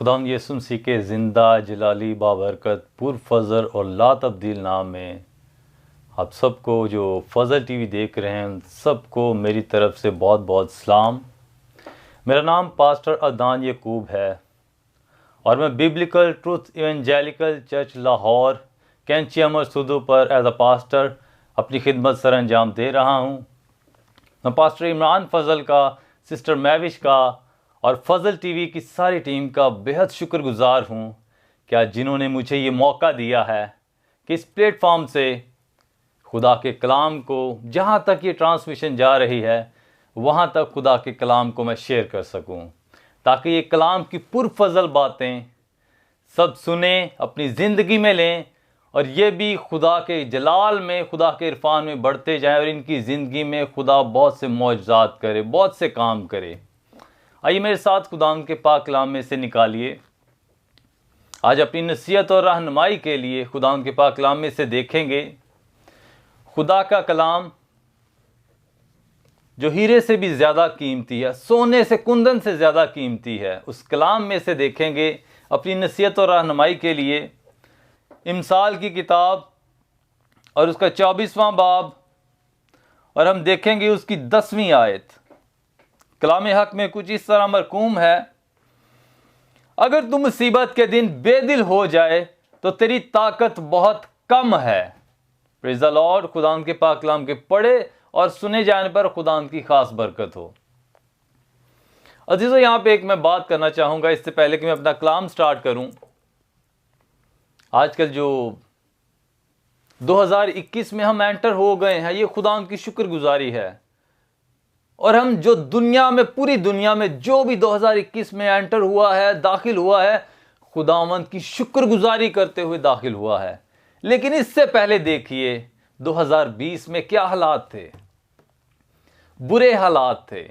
खुदावंद यीशु मसीह के ज़िंदा जलाली बाबरकत पुरफजर और ला तब्दील नाम में आप सबको जो फजल टीवी देख रहे हैं उन सबको मेरी तरफ से बहुत बहुत सलाम। मेरा नाम पास्टर अदनान यकूब है और मैं biblical truth evangelical church Lahore कैंची अमर सुदू पर एज अ पास्टर अपनी खिदमत सर अंजाम दे रहा हूँ। मैं पास्टर इमरान फजल का, सिस्टर मैविश का और फजल टीवी की सारी टीम का बेहद शुक्रगुजार हूँ क्या जिन्होंने मुझे ये मौका दिया है कि इस प्लेटफॉर्म से खुदा के कलाम को जहाँ तक ये ट्रांसमिशन जा रही है वहाँ तक खुदा के कलाम को मैं शेयर कर सकूँ, ताकि ये कलाम की पुरफजल बातें सब सुने, अपनी ज़िंदगी में लें और ये भी खुदा के जलाल में, खुदा के इरफान में बढ़ते जाएं और इनकी ज़िंदगी में खुदा बहुत से मौजज़ात करे, बहुत से काम करे। आइए मेरे साथ खुदावंद के पाक कलाम में से निकालिए। आज अपनी नसीहत और रहनुमाई के लिए खुदावंद के पाक कलाम में से देखेंगे। खुदा का कलाम जो हीरे से भी ज़्यादा कीमती है, सोने से, कुंदन से ज़्यादा कीमती है, उस कलाम में से देखेंगे अपनी नसीहत और रहनुमाई के लिए इमसाल की किताब और उसका 24वां बाब, और हम देखेंगे उसकी 10वीं आयत। कलाम हक में कुछ इस तरह मरकूम है, अगर तुम मुसीबत के दिन बेदिल हो जाए तो तेरी ताकत बहुत कम है। Praise the Lord. खुदावंद के पाक कलाम के पढ़े और सुने जाने पर खुदावंद की खास बरकत हो। अजीजों, यहाँ पे एक मैं बात करना चाहूँगा इससे पहले कि मैं अपना कलाम स्टार्ट करूँ। आजकल जो 2021 में हम एंटर हो गए हैं, ये खुदावंद की शुक्रगुजारी है। और हम जो दुनिया में, पूरी दुनिया में जो भी 2021 में एंटर हुआ है, दाखिल हुआ है, खुदावंद की शुक्रगुजारी करते हुए दाखिल हुआ है। लेकिन इससे पहले देखिए 2020 में क्या हालात थे, बुरे हालात थे।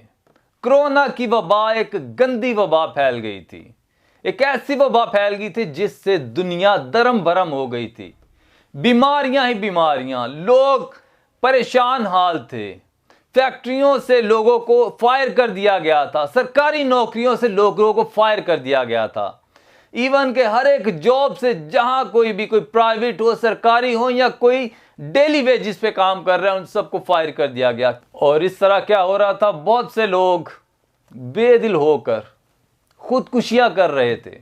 कोरोना की वबा, एक गंदी वबा फैल गई थी, एक ऐसी वबा फैल गई थी जिससे दुनिया दरम भरम हो गई थी। बीमारियां ही बीमारियां, लोग परेशान हाल थे। फैक्ट्रियों से लोगों को फायर कर दिया गया था, सरकारी नौकरियों से लोगों को फायर कर दिया गया था। इवन के हर एक जॉब से, जहां कोई भी, कोई प्राइवेट हो, सरकारी हो या कोई डेली वेजिस पे काम कर रहे हैं, उन सबको फायर कर दिया गया। और इस तरह क्या हो रहा था, बहुत से लोग बेदिल होकर खुदकुशियां कर रहे थे।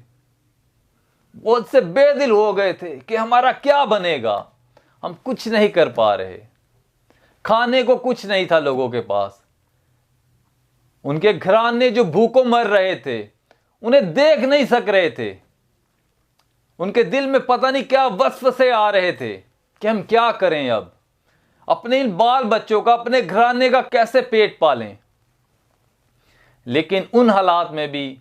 बहुत से बेदिल हो गए थे कि हमारा क्या बनेगा, हम कुछ नहीं कर पा रहे। खाने को कुछ नहीं था लोगों के पास। उनके घराने जो भूखों मर रहे थे, उन्हें देख नहीं सक रहे थे। उनके दिल में पता नहीं क्या वसवसे आ रहे थे कि हम क्या करें, अब अपने इन बाल बच्चों का, अपने घराने का कैसे पेट पालें। लेकिन उन हालात में भी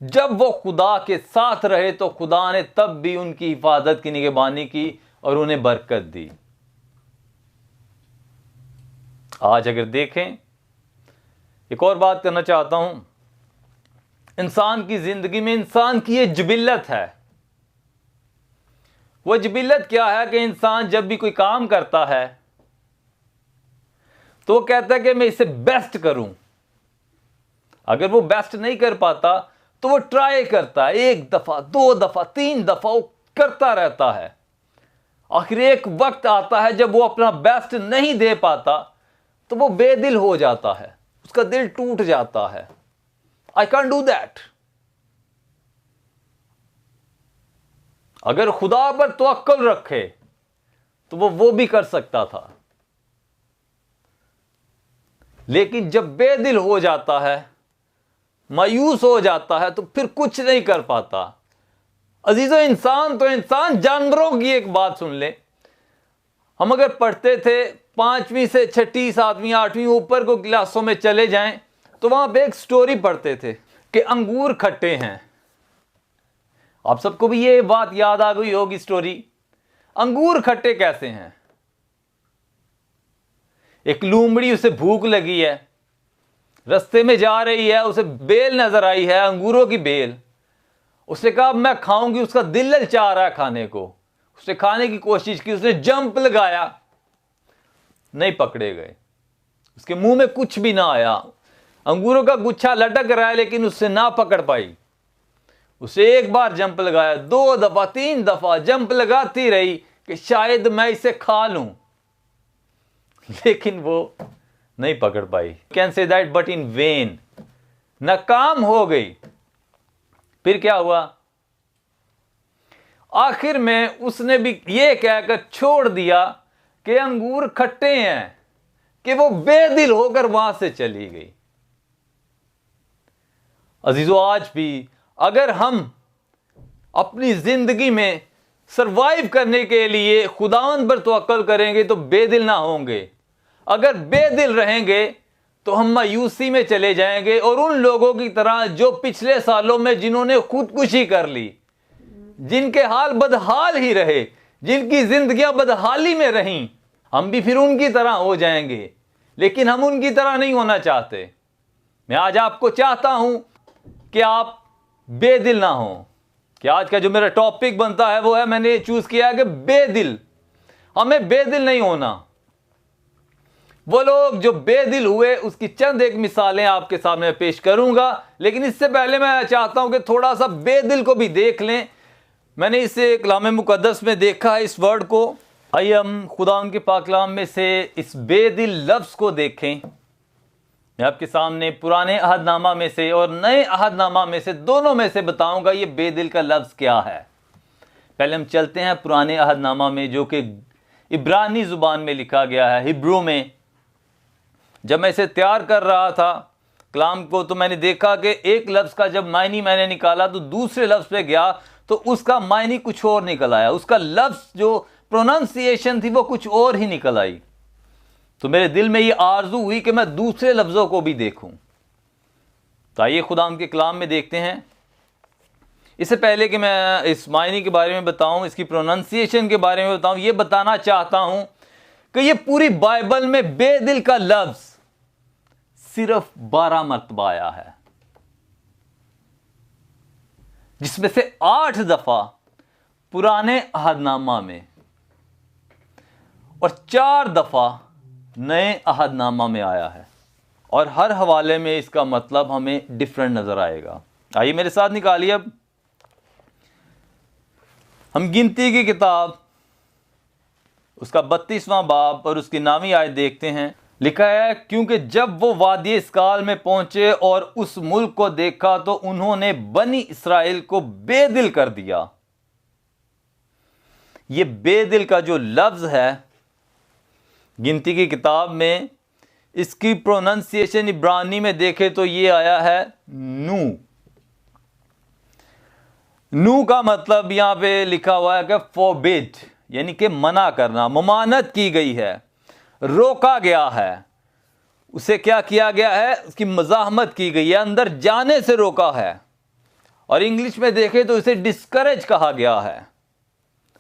जब वो खुदा के साथ रहे तो खुदा ने तब भी उनकी हिफाजत की, निगहबानी की और उन्हें बरकत दी। आज अगर देखें, एक और बात करना चाहता हूं। इंसान की जिंदगी में इंसान की ये जिबिल्लत है। वो जिबिल्लत क्या है कि इंसान जब भी कोई काम करता है तो वो कहता है कि मैं इसे बेस्ट करूं। अगर वो बेस्ट नहीं कर पाता तो वो ट्राई करता है, 1 दफा, 2 दफा, 3 दफा वो करता रहता है। आखिर एक वक्त आता है जब वो अपना बेस्ट नहीं दे पाता तो वो बेदिल हो जाता है, उसका दिल टूट जाता है। I can do that. अगर खुदा पर तवक्कुल रखे तो वो भी कर सकता था। लेकिन जब बेदिल हो जाता है, मायूस हो जाता है, तो फिर कुछ नहीं कर पाता। अजीजों, इंसान तो इंसान, जानवरों की एक बात सुन ले। हम अगर पढ़ते थे 5वीं से 6ठी, 7वीं, 8वीं ऊपर को क्लासों में चले जाएं तो वहां पे एक स्टोरी पढ़ते थे कि अंगूर खट्टे हैं। आप सबको भी ये बात याद आ गई होगी स्टोरी। अंगूर खट्टे कैसे हैं? एक लूमड़ी, उसे भूख लगी है, रास्ते में जा रही है, उसे बेल नजर आई है, अंगूरों की बेल। उसने कहा मैं खाऊंगी, उसका दिल ललचा रहा है खाने को। उसने खाने की कोशिश की, उसने जंप लगाया, नहीं पकड़े गए, उसके मुंह में कुछ भी ना आया। अंगूरों का गुच्छा लटक रहा है लेकिन उससे ना पकड़ पाई। उसे एक बार जंप लगाया, 2 दफा 3 दफा जंप लगाती रही कि शायद मैं इसे खा लूं, लेकिन वो नहीं पकड़ पाई। Can say that but in vain, नाकाम हो गई। फिर क्या हुआ, आखिर में उसने भी ये कहकर छोड़ दिया कि अंगूर खट्टे हैं कि वो बेदिल होकर वहां से चली गई। अजीजों, आज भी अगर हम अपनी जिंदगी में सरवाइव करने के लिए खुदावंद पर तवक्कुल करेंगे तो बेदिल ना होंगे। अगर बेदिल रहेंगे तो हम मायूसी में चले जाएंगे, और उन लोगों की तरह जो पिछले सालों में जिन्होंने खुदकुशी कर ली, जिनके हाल बदहाल ही रहे, जिनकी जिंदगियां बदहाली में रहीं, हम भी फिर उनकी तरह हो जाएंगे। लेकिन हम उनकी तरह नहीं होना चाहते। मैं आज आपको चाहता हूं कि आप बेदिल ना हो। कि आज का जो मेरा टॉपिक बनता है वो है, मैंने चूज किया है कि बेदिल, हमें बेदिल नहीं होना। वो लोग जो बेदिल हुए उसकी चंद एक मिसालें आपके सामने पेश करूंगा, लेकिन इससे पहले मैं चाहता हूं कि थोड़ा सा बेदिल को भी देख लें। मैंने इसे कलाम मुकद्दस में देखा है, इस वर्ड को। आइए हम खुदा के पाक कलाम में से इस बेदिल लफ्ज को देखें। मैं आपके सामने पुराने अहदनामा में से और नए अहदनामा में से, दोनों में से बताऊंगा ये बेदिल का लफ्ज क्या है। पहले हम चलते हैं पुराने अहदनामा में, जो कि इब्रानी जुबान में लिखा गया है, हिब्रू में। जब मैं इसे तैयार कर रहा था कलाम को, तो मैंने देखा कि एक लफ्ज का जब मायनी मैंने निकाला तो दूसरे लफ्ज पे गया तो उसका मायनी कुछ और निकल आया, उसका लफ्ज जो प्रोनाउंसिएशन थी वो कुछ और ही निकल आई। तो मेरे दिल में ये आरजू हुई कि मैं दूसरे लफ्जों को भी देखूं। तो आइए खुदा के कलाम में देखते हैं। इससे पहले कि मैं इस मायने के बारे में बताऊं, इसकी प्रोनाउंसिएशन के बारे में बताऊं, ये बताना चाहता हूं कि ये पूरी बाइबल में बेदिल का लफ्ज सिर्फ 12 मरतबा आया है, जिसमें से 8 दफा पुराने अहदनामा में और 4 दफा नए अहदनामा में आया है। और हर हवाले में इसका मतलब हमें डिफरेंट नजर आएगा। आइए मेरे साथ निकालिए। अब हम गिनती की किताब उसका 32वां बाब और उसकी 9वीं आयत देखते हैं। लिखा है, क्योंकि जब वो वादी इसकाल में पहुंचे और उस मुल्क को देखा तो उन्होंने बनी इस्राएल को बेदिल कर दिया। ये बेदिल का जो लफ्ज है गिनती की किताब में, इसकी प्रोनाउंसिएशन इब्रानी में देखे तो ये आया है नू। नू का मतलब यहां पे लिखा हुआ है कि फॉरबिड, यानी कि मना करना, ममानत की गई है, रोका गया है। उसे क्या किया गया है, उसकी मज़ाहमत की गई है, अंदर जाने से रोका है। और इंग्लिश में देखें तो इसे डिस्करेज कहा गया है,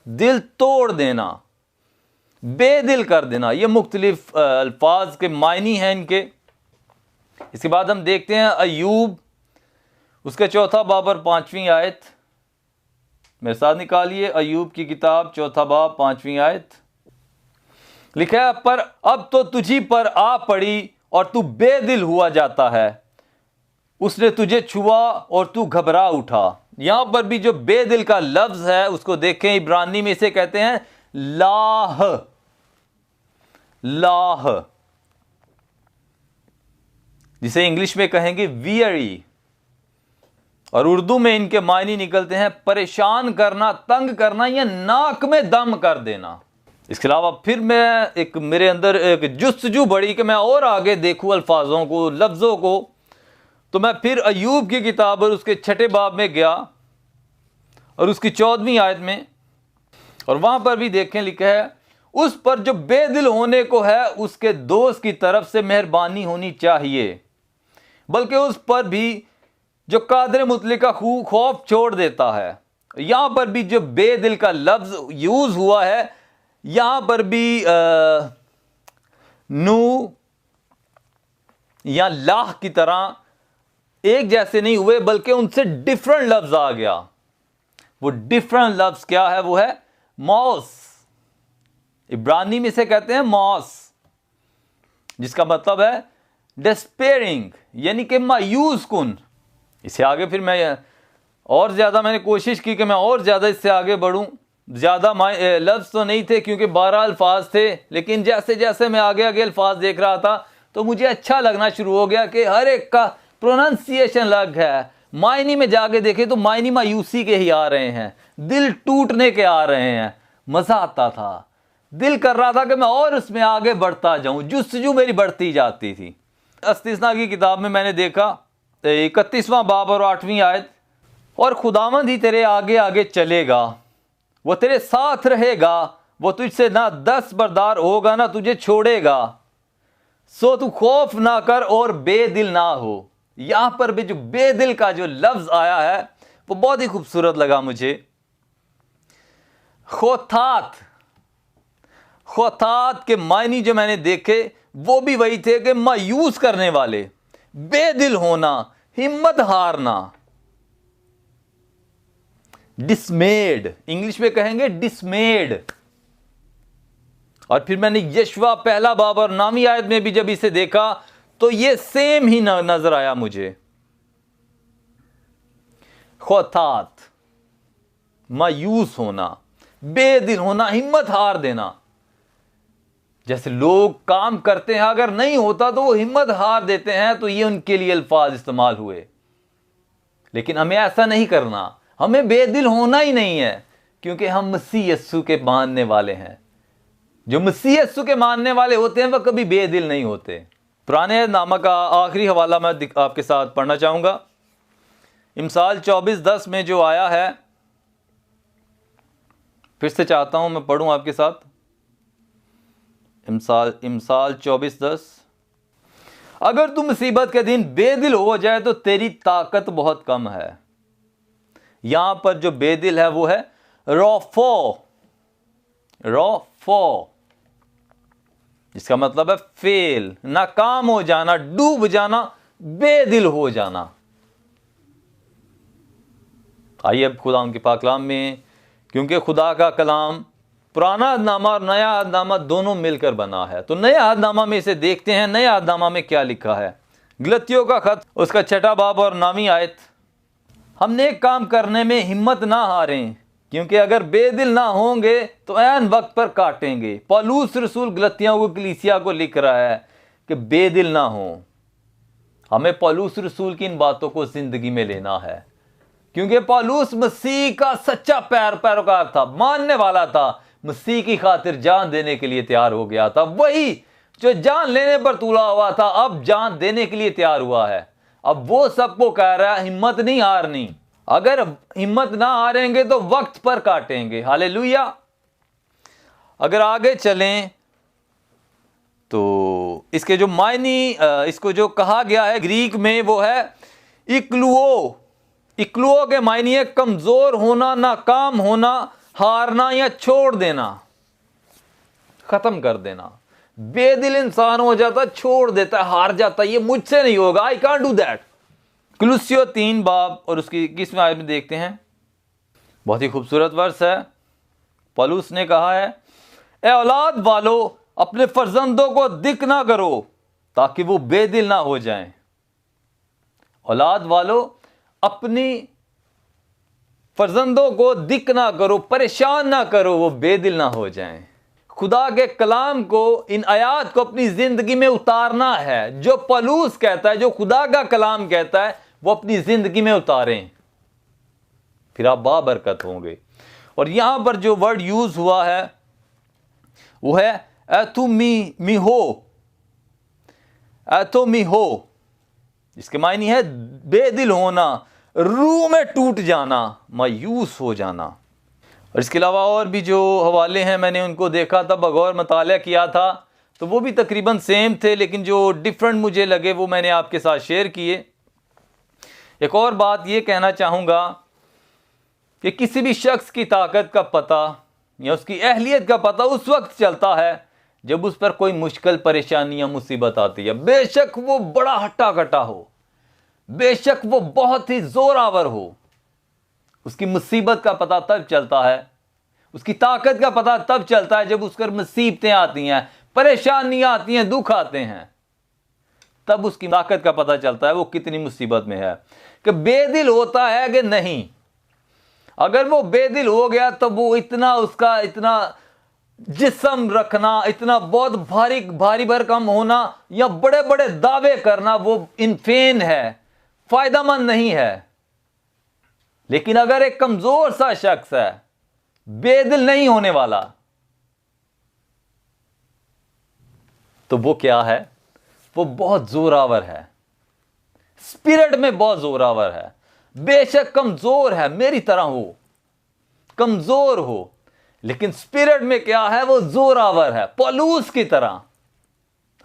दिल तोड़ देना, बेदिल कर देना। ये मुख्तलिफ अल्फाज के मायनी हैं इनके। इसके बाद हम देखते हैं अय्यूब उसके 4 बाब और 5वीं आयत। मेरे साथ निकालिए अय्यूब की किताब 4 बाब 5वीं आयत। लिखा है, पर अब तो तुझी पर आ पड़ी और तू बेदिल हुआ जाता है, उसने तुझे छुआ और तू घबरा उठा। यहां पर भी जो बेदिल का लफ्ज है उसको देखें, इब्रानी में इसे कहते हैं लाह। लाह, जिसे इंग्लिश में कहेंगे वियरी, और उर्दू में इनके मायने निकलते हैं परेशान करना, तंग करना या नाक में दम कर देना। इसके अलावा फिर मैं मेरे अंदर एक जुस्तजू बढ़ी कि मैं और आगे देखूं अल्फाजों को, लफ्जों को। तो मैं फिर अय्यूब की किताब और उसके 6 बाब में गया और उसकी 14वीं आयत में, और वहां पर भी देखें लिखा है, उस पर जो बेदिल होने को है उसके दोस्त की तरफ से मेहरबानी होनी चाहिए, बल्कि उस पर भी जो कादर मुतलिक का खौफ छोड़ देता है। यहां पर भी जो बेदिल का लफ्ज यूज हुआ है, यहां पर भी नू या लाह की तरह एक जैसे नहीं हुए, बल्कि उनसे डिफरेंट लफ्ज आ गया। वो डिफरेंट लफ्ज क्या है, वो है मौस। इब्रानी में से कहते हैं मौस, जिसका मतलब है डिस्पेयरिंग, यानी कि मायूस कुन। इसे आगे फिर मैं और ज़्यादा मैंने कोशिश की कि मैं और ज़्यादा इससे आगे बढ़ूं। ज़्यादा लफ्ज़ तो नहीं थे क्योंकि 12 अल्फाज थे, लेकिन जैसे जैसे मैं आगे आगे अल्फाज देख रहा था तो मुझे अच्छा लगना शुरू हो गया कि हर एक का प्रोनाउंसिएशन अलग है। मायनी में जाके देखे तो मायनी मायूसी के ही आ रहे हैं, दिल टूटने के आ रहे हैं। मज़ा आता था, दिल कर रहा था कि मैं और उसमें आगे बढ़ता जाऊं, जुस्तजू मेरी बढ़ती जाती थी। इस्तिस्ना की किताब में मैंने देखा 31वां बाब और 8वीं आयत, और खुदावंद ही तेरे आगे आगे चलेगा, वो तेरे साथ रहेगा, वो तुझसे ना दस्तबरदार होगा ना तुझे छोड़ेगा, सो तू खौफ ना कर और बेदिल ना हो। यहां पर भी जो बेदिल का जो लफ्ज आया है वो बहुत ही खूबसूरत लगा मुझे। खोतात, खोतात के मायनी जो मैंने देखे वो भी वही थे कि मायूस करने वाले, बेदिल होना, हिम्मत हारना, डिसमेड, इंग्लिश में कहेंगे डिसमेड। और फिर मैंने यशवा पहला बाब और 9वीं आयत में भी जब इसे देखा तो ये सेम ही नजर आया मुझे। खोतात, मायूस होना, बेदिल होना, हिम्मत हार देना। जैसे लोग काम करते हैं, अगर नहीं होता तो वो हिम्मत हार देते हैं, तो ये उनके लिए अल्फाज इस्तेमाल हुए। लेकिन हमें ऐसा नहीं करना, हमें बेदिल होना ही नहीं है, क्योंकि हम मसीह यस्सु के मानने वाले हैं। जो मसीह यस्सु के मानने वाले होते हैं वह कभी बेदिल नहीं होते। पुराने नामा का आखिरी हवाला मैं आपके साथ पढ़ना चाहूंगा। इमसाल 24:10 में जो आया है, फिर से चाहता हूं मैं पढ़ूं आपके साथ। इमसाल 24:10, अगर तू मुसीबत के दिन बेदिल हो जाए तो तेरी ताकत बहुत कम है। यहां पर जो बेदिल है वो है रोफो, रोफो, जिसका मतलब है फेल, नाकाम हो जाना, डूब जाना, बेदिल हो जाना। आइए अब खुदा उनके पाक कलाम में, क्योंकि खुदा का कलाम पुराना अहदनामा और नया अहदनामा दोनों मिलकर बना है, तो नया अहदनामा में इसे देखते हैं। नया अहदनामा में क्या लिखा है? गलतियों का खत उसका 6वां बाब और 9वीं आयत, हम नेक काम करने में हिम्मत ना हारें, क्योंकि अगर बेदिल ना होंगे तो ऐन वक्त पर काटेंगे। पौलुस रसूल गलतियों को कलीसिया को लिख रहा है कि बेदिल ना हो। हमें पौलुस रसूल की इन बातों को जिंदगी में लेना है, क्योंकि पौलुस मसीह का सच्चा पैरोकार था, मानने वाला था, मसीह की खातिर जान देने के लिए तैयार हो गया था। वही जो जान लेने पर तुला हुआ था अब जान देने के लिए तैयार हुआ है। अब वो सबको कह रहा है हिम्मत नहीं हारनी, अगर हिम्मत ना हारेंगे तो वक्त पर काटेंगे। हालेलुया। अगर आगे चलें तो इसके जो मायनी, इसको जो कहा गया है ग्रीक में वो है इक्लुओ। इक्लुओ के मायने है कमजोर होना, नाकाम होना, हारना या छोड़ देना, खत्म कर देना। बेदिल इंसान हो जाता, छोड़ देता, हार जाता, ये मुझसे नहीं होगा, आई कांट डू दैट। कुलुस्सियों 3 बाब और उसकी 21वें आयत में देखते हैं, बहुत ही खूबसूरत वर्स है। पौलुस ने कहा है, ए औलाद वालों, अपने फर्जंदों को दिक ना करो ताकि वो बेदिल ना हो जाएं। औलाद वालों, अपनी फर्जंदों को दिक ना करो, परेशान ना करो, वो बेदिल ना हो जाएं। खुदा के कलाम को, इन आयात को अपनी जिंदगी में उतारना है। जो पौलुस कहता है, जो खुदा का कलाम कहता है, वो अपनी जिंदगी में उतारें, फिर आप बाबरकत होंगे। और यहां पर जो वर्ड यूज हुआ है वो है एथुमिहो, एथुमिहो, इसके मायने है बेदिल होना, रूह में टूट जाना, मायूस हो जाना। और इसके अलावा और भी जो हवाले हैं मैंने उनको देखा था, बगौर मताला किया था, तो वो भी तकरीबन सेम थे, लेकिन जो डिफरेंट मुझे लगे वो मैंने आपके साथ शेयर किए। एक और बात ये कहना चाहूँगा कि किसी भी शख्स की ताकत का पता या उसकी अहलियत का पता उस वक्त चलता है जब उस पर कोई मुश्किल परेशानी या मुसीबत आती है। बेशक वो बड़ा हट्टा कट्टा हो, बेशक वो बहुत ही जोरावर हो, उसकी मुसीबत का पता तब चलता है, उसकी ताकत का पता तब चलता है जब उस पर मुसीबतें आती हैं, परेशानियां आती हैं, दुख आते हैं, तब उसकी ताकत का पता चलता है वो कितनी मुसीबत में है। कि बेदिल होता है कि नहीं, अगर वो बेदिल हो गया तो वो इतना उसका इतना जिस्म रखना, इतना बहुत भारी भारी भरकम होना या बड़े बड़े दावे करना, वो इनफेन है, फायदेमंद नहीं है। लेकिन अगर एक कमजोर सा शख्स है, बेदिल नहीं होने वाला, तो वो क्या है? वो बहुत जोरावर है, स्पिरिट में बहुत जोरावर है। बेशक कमजोर है, मेरी तरह हो, कमजोर हो, लेकिन स्पिरिट में क्या है? वो जोरावर है, पौलुस की तरह।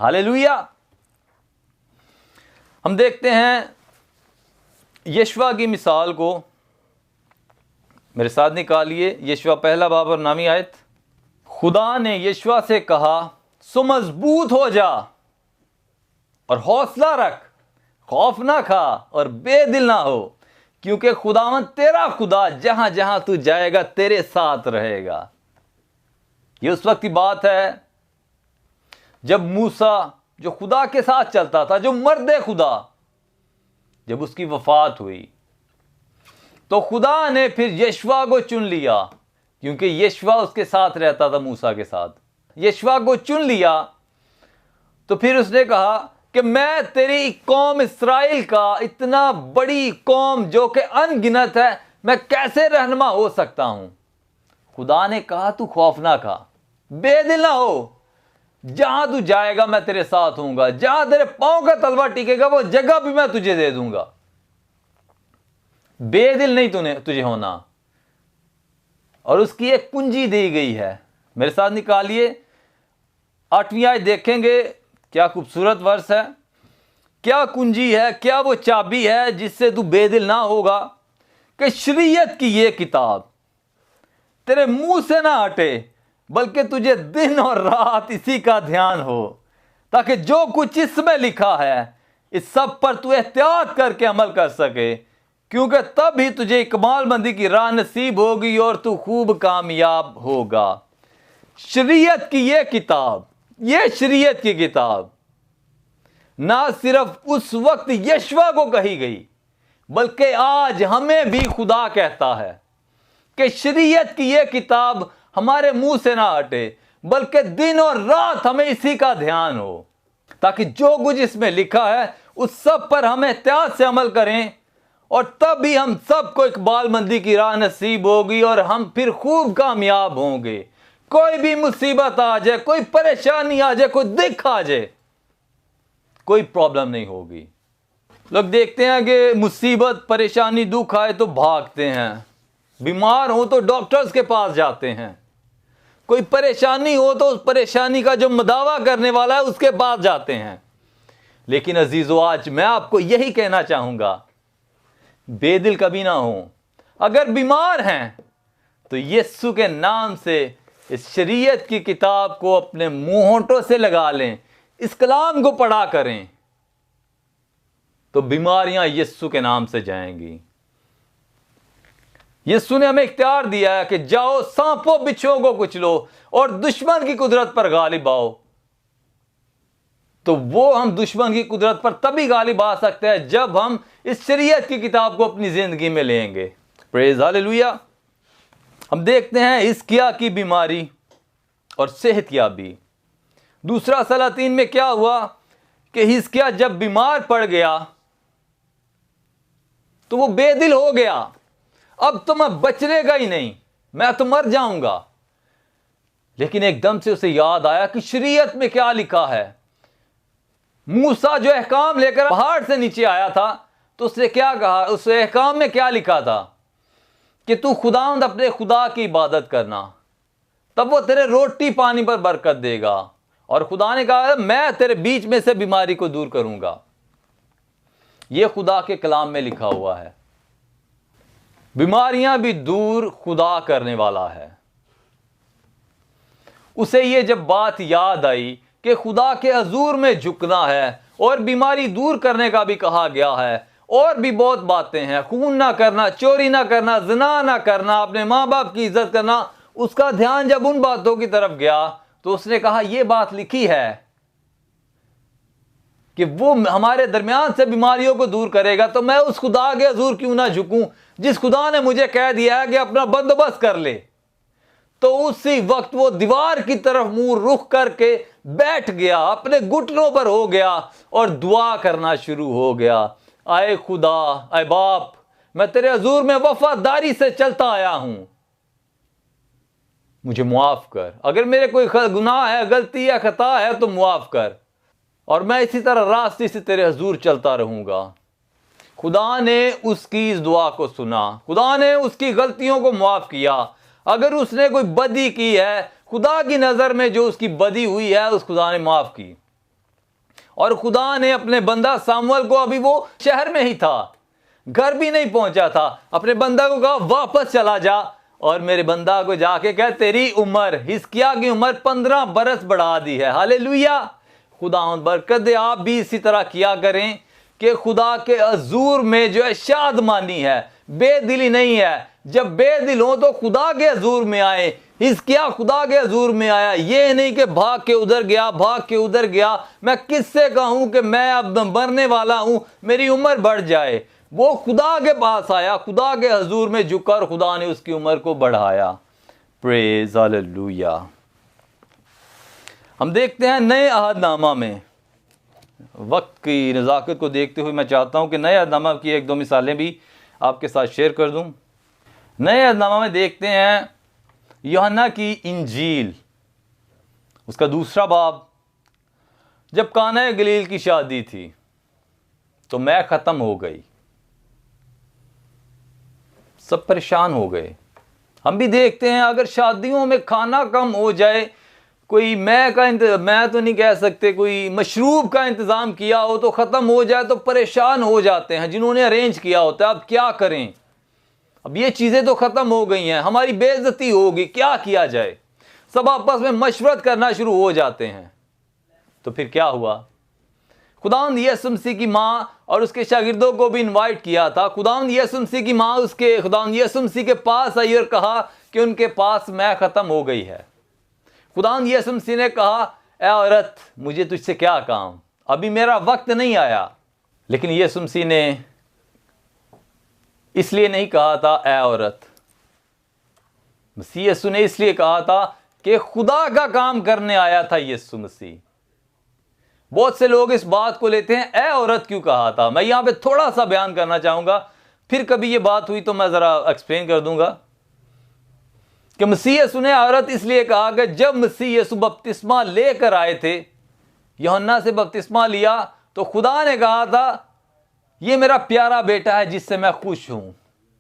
हालेलुया। हम देखते हैं यशवा की मिसाल को, मेरे साथ निकालिए यशवा पहला बाब और नामी आयत। खुदा ने यशवा से कहा, सो मजबूत हो जा और हौसला रख, खौफ ना खा और बेदिल ना हो, क्योंकि खुदावंद तेरा खुदा जहां जहां तू जाएगा तेरे साथ रहेगा। ये उस वक्त की बात है जब मूसा जो खुदा के साथ चलता था, जो मर्द खुदा, जब उसकी वफात हुई तो खुदा ने फिर यशवा को चुन लिया, क्योंकि यशवा उसके साथ रहता था, मूसा के साथ। यशवा को चुन लिया तो फिर उसने कहा कि मैं तेरी कौम इस्राएल का, इतना बड़ी कौम जो कि अनगिनत है, मैं कैसे रहनुमा हो सकता हूं। खुदा ने कहा तू खौफ ना खा, बेदिल ना हो, जहां तू जाएगा मैं तेरे साथ हूंगा, जहां तेरे पांव का तलवा टिकेगा वो जगह भी मैं तुझे दे दूंगा। बेदिल नहीं तुझे होना। और उसकी एक कुंजी दी गई है, मेरे साथ निकालिए 8वीं आयत देखेंगे, क्या खूबसूरत वर्ष है। क्या कुंजी है, क्या वो चाबी है जिससे तू बेदिल ना होगा? कि शरीयत की ये किताब तेरे मुंह से ना हटे, बल्कि तुझे दिन और रात इसी का ध्यान हो, ताकि जो कुछ इसमें लिखा है इस सब पर तू एहतियात करके अमल कर सके, क्योंकि तब ही तुझे कमालबंदी की राह नसीब होगी और तू खूब कामयाब होगा। शरीयत की ये किताब, ये शरीयत की किताब ना सिर्फ उस वक्त यशवा को कही गई, बल्कि आज हमें भी खुदा कहता है कि शरीयत की ये किताब हमारे मुंह से ना हटे, बल्कि दिन और रात हमें इसी का ध्यान हो, ताकि जो कुछ इसमें लिखा है उस सब पर हम एहतियात से अमल करें, और तब भी हम सबको इकबालमंदी की राह नसीब होगी और हम फिर खूब कामयाब होंगे। कोई भी मुसीबत आ जाए, कोई परेशानी आ जाए, कोई दिक्कत आ जाए, कोई प्रॉब्लम नहीं होगी। लोग देखते हैं कि मुसीबत, परेशानी, दुख आए तो भागते हैं, बीमार हो तो डॉक्टर्स के पास जाते हैं, कोई परेशानी हो तो उस परेशानी का जो मदावा करने वाला है उसके पास जाते हैं। लेकिन अजीजों, आज मैं आपको यही कहना चाहूंगा, बेदिल कभी ना हो। अगर बीमार हैं तो यीशु के नाम से इस शरीयत की किताब को अपने मुंहों से लगा लें, इस कलाम को पढ़ा करें, तो बीमारियां यीशु के नाम से जाएंगी। यीशु ने हमें इख्तियार दिया है कि जाओ, सांपों बिच्छुओं को कुचलो और दुश्मन की कुदरत पर गालिब आओ। तो वो हम दुश्मन की कुदरत पर तभी गालिब आ सकते हैं जब हम इस शरीयत की किताब को अपनी जिंदगी में लेंगे। Praise hallelujah. हम देखते हैं हिजकिय्याह की बीमारी और सेहतयाबी। दूसरा सलातीन में क्या हुआ कि हिजकिय्याह जब बीमार पड़ गया तो वो बेदिल हो गया, अब तो मैं बचनेगा ही नहीं, मैं तो मर जाऊंगा। लेकिन एकदम से उसे याद आया कि शरीयत में क्या लिखा है। मूसा जो अहकाम लेकर पहाड़ से नीचे आया था तो उसने क्या कहा, उस अहकाम में क्या लिखा था कि तू खुदावंद अपने खुदा की इबादत करना, तब वो तेरे रोटी पानी पर बरकत देगा। और खुदा ने कहा मैं तेरे बीच में से बीमारी को दूर करूंगा। यह खुदा के कलाम में लिखा हुआ है। बीमारियां भी दूर खुदा करने वाला है। उसे ये जब बात याद आई कि खुदा के हजूर में झुकना है और बीमारी दूर करने का भी कहा गया है, और भी बहुत बातें हैं, खून ना करना, चोरी ना करना, जिना ना करना, अपने माँ बाप की इज्जत करना, उसका ध्यान जब उन बातों की तरफ गया तो उसने कहा यह बात लिखी है कि वो हमारे दरमियान से बीमारियों को दूर करेगा, तो मैं उस खुदा के हजूर क्यों ना झुकूं जिस खुदा ने मुझे कह दिया है कि अपना बंदोबस्त कर ले, तो उसी वक्त वो दीवार की तरफ मुंह रुख करके बैठ गया, अपने घुटनों पर हो गया और दुआ करना शुरू हो गया। आए खुदा, आए बाप, मैं तेरे हजूर में वफादारी से चलता आया हूं, मुझे मुआफ कर। अगर मेरे कोई गुनाह है, गलती है, खता है तो मुआफ कर, और मैं इसी तरह रास्ते से तेरे हजूर चलता रहूंगा। खुदा ने उसकी इस दुआ को सुना, खुदा ने उसकी गलतियों को माफ किया। अगर उसने कोई बदी की है, खुदा की नजर में जो उसकी बदी हुई है उस खुदा ने माफ की। और खुदा ने अपने बंदा सामुएल को, अभी वो शहर में ही था, घर भी नहीं पहुंचा था, अपने बंदा को कहा वापस चला जा और मेरे बंदा को जाके कह तेरी उम्र, हिजकिय्याह की उम्र 15 बरस बढ़ा दी है। हालेलुया, खुदा बरकत दे। आप भी इसी तरह किया करें कि खुदा के हजूर में जो है शादमानी है, बेदिली नहीं है। जब बेदिल हो तो खुदा के हजूर में आए। हिजकिय्याह खुदा के हजूर में आया, ये नहीं कि भाग के उधर गया, भाग के उधर गया, मैं किससे कहूं कि मैं अब मरने वाला हूं, मेरी उम्र बढ़ जाए। वो खुदा के पास आया, खुदा के हजूर में झुका और खुदा ने उसकी उम्र को बढ़ाया। Praise hallelujah. हम देखते हैं नए अहदनामा में, वक्त की नज़ाकत को देखते हुए मैं चाहता हूं कि नए अहदनामा की एक दो मिसालें भी आपके साथ शेयर कर दूं। नए अहदनामा में देखते हैं यूहन्ना की इंजील, उसका 2 बाब। जब काना गलील की शादी थी तो मैं ख़त्म हो गई, सब परेशान हो गए। हम भी देखते हैं अगर शादियों में खाना कम हो जाए, कोई मैं तो नहीं कह सकते, कोई मशरूब का इंतज़ाम किया हो तो ख़त्म हो जाए तो परेशान हो जाते हैं जिन्होंने अरेंज किया होता है। अब क्या करें, अब ये चीज़ें तो ख़त्म हो गई हैं, हमारी बेइज्जती होगी, क्या किया जाए। सब आपस में मशवरत करना शुरू हो जाते हैं। तो फिर क्या हुआ, खुदावंद यीशु मसीह की माँ और उसके शागिर्दों को भी इनवाइट किया था। खुदावंद यीशु मसीह की माँ उसके खुदावंद यीशु मसीह के पास आई और कहा कि उनके पास मैं ख़त्म हो गई है। खुदावंद यीशु मसीह ने कहा, ए औरत, मुझे तुझसे क्या काम, अभी मेरा वक्त नहीं आया। लेकिन यीशु मसीह ने इसलिए नहीं कहा था ए औरत, मसीह यीशु ने इसलिए कहा था कि खुदा का काम करने आया था यीशु मसीह। बहुत से लोग इस बात को लेते हैं ए औरत क्यों कहा था। मैं यहां पे थोड़ा सा बयान करना चाहूंगा, फिर कभी ये बात हुई तो मैं जरा एक्सप्लेन कर दूंगा कि मसीह यीशु ने औरत इसलिए कहा कि जब मसीह यीशु बपतिस्मा लेकर आए थे, यूहन्ना से बपतिस्मा लिया, तो खुदा ने कहा था ये मेरा प्यारा बेटा है जिससे मैं खुश हूं।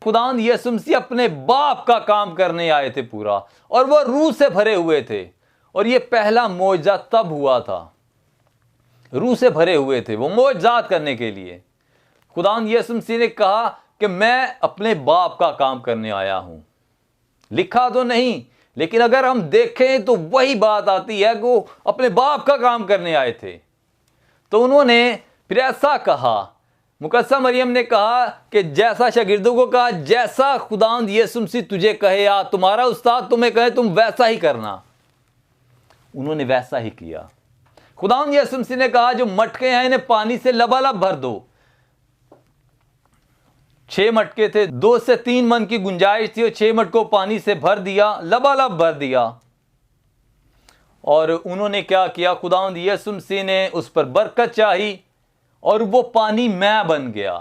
खुदावंद यीशु मसीह अपने बाप का काम करने आए थे पूरा, और वो रूह से भरे हुए थे। और ये पहला मौजज़ा तब हुआ था, रूह से भरे हुए थे वो मौजज़ात करने के लिए। खुदावंद यीशु मसीह ने कहा कि मैं अपने बाप का काम करने आया हूं। लिखा तो नहीं, लेकिन अगर हम देखें तो वही बात आती है कि वो अपने बाप का काम करने आए थे। तो उन्होंने फिर ऐसा कहा, मुकद्दसा मरियम ने कहा कि जैसा शागिर्दों को कहा, जैसा खुदावंद यीशु मसीह तुझे कहे या तुम्हारा उस्ताद तुम्हें कहे तुम वैसा ही करना। उन्होंने वैसा ही किया। खुदावंद यीशु मसीह ने कहा जो मटके हैं इन्हें पानी से लबालब भर दो। 6 मटके थे, 2 से 3 मन की गुंजाइश थी, और 6 मटकों पानी से भर दिया, लबालब भर दिया। और उन्होंने क्या किया, खुदावंद यीशु मसीह ने उस पर बरकत चाही और वो पानी मैं बन गया।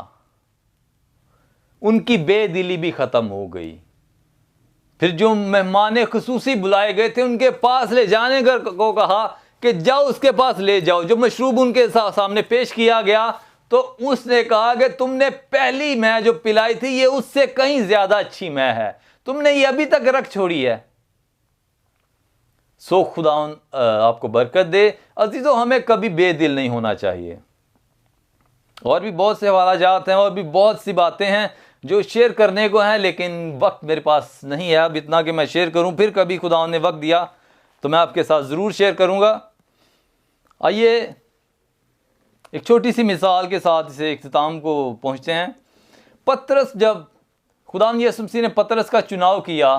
उनकी बेदिली भी खत्म हो गई। फिर जो मेहमान खुसूसी बुलाए गए थे उनके पास ले जाने को कहा कि जाओ उसके पास ले जाओ। जो मशरूब उनके सामने पेश किया गया तो उसने कहा कि तुमने पहली मैं जो पिलाई थी ये उससे कहीं ज्यादा अच्छी मैं है, तुमने ये अभी तक रख छोड़ी है। सो खुदावन आपको बरकत दे। अजीजों, हमें कभी बेदिल नहीं होना चाहिए। और भी बहुत से हवाला जात हैं और भी बहुत सी बातें हैं जो शेयर करने को हैं, लेकिन वक्त मेरे पास नहीं है अब इतना कि मैं शेयर करूं। फिर कभी खुदा ने वक्त दिया तो मैं आपके साथ ज़रूर शेयर करूंगा। आइए एक छोटी सी मिसाल के साथ इसे इख्तिताम को पहुंचते हैं। पतरस, जब खुदा यीशु मसीह ने पतरस का चुनाव किया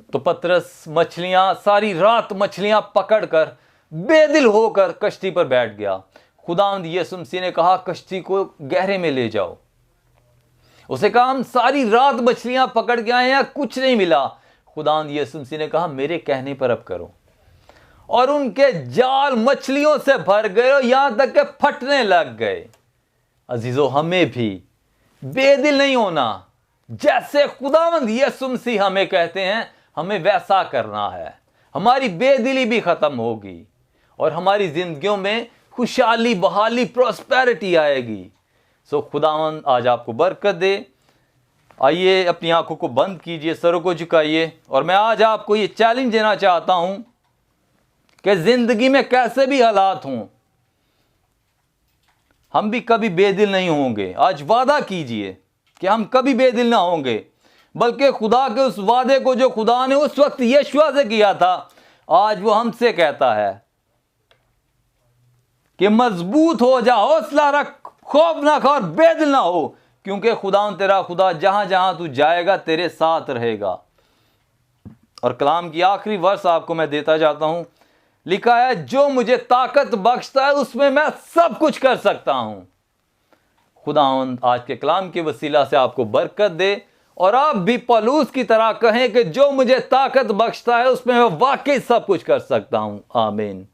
तो पतरस मछलियां, सारी रात मछलियां पकड़कर बेदिल होकर कश्ती पर बैठ गया। खुदावंद यीशु मसीह ने कहा कश्ती को गहरे में ले जाओ। उसे कहा हम सारी रात मछलियां पकड़ के आए हैं, कुछ नहीं मिला। खुदा यीशु मसीह ने कहा मेरे कहने पर अब करो, और उनके जाल मछलियों से भर गए और यहां तक के फटने लग गए। अजीजों, हमें भी बेदिल नहीं होना, जैसे खुदावंद यीशु मसीह हमें कहते हैं हमें वैसा करना है। हमारी बेदिली भी खत्म होगी और हमारी जिंदगियों में खुशहाली, बहाली, प्रॉस्पेरिटी आएगी। सो खुदावंद आज आपको बरकत दे। आइए अपनी आंखों को बंद कीजिए, सरों को झुकाइए, और मैं आज आपको ये चैलेंज देना चाहता हूं कि जिंदगी में कैसे भी हालात हों, हम भी कभी बेदिल नहीं होंगे। आज वादा कीजिए कि हम कभी बेदिल ना होंगे, बल्कि खुदा के उस वादे को जो खुदा ने उस वक्त यीशुआ से किया था, आज वो हमसे कहता है कि मजबूत हो जा, हौसला रख, खौफ ना खा और बेदिल ना हो, क्योंकि खुदा तेरा खुदा जहां जहां तू जाएगा तेरे साथ रहेगा। और कलाम की आखिरी वर्ष आपको मैं देता जाता हूं, लिखा है जो मुझे ताकत बख्शता है उसमें मैं सब कुछ कर सकता हूं। खुदावंद आज के कलाम के वसीला से आपको बरकत दे, और आप भी पौलुस की तरह कहें कि जो मुझे ताकत बख्शता है उसमें मैं वाकई सब कुछ कर सकता हूं। आमीन।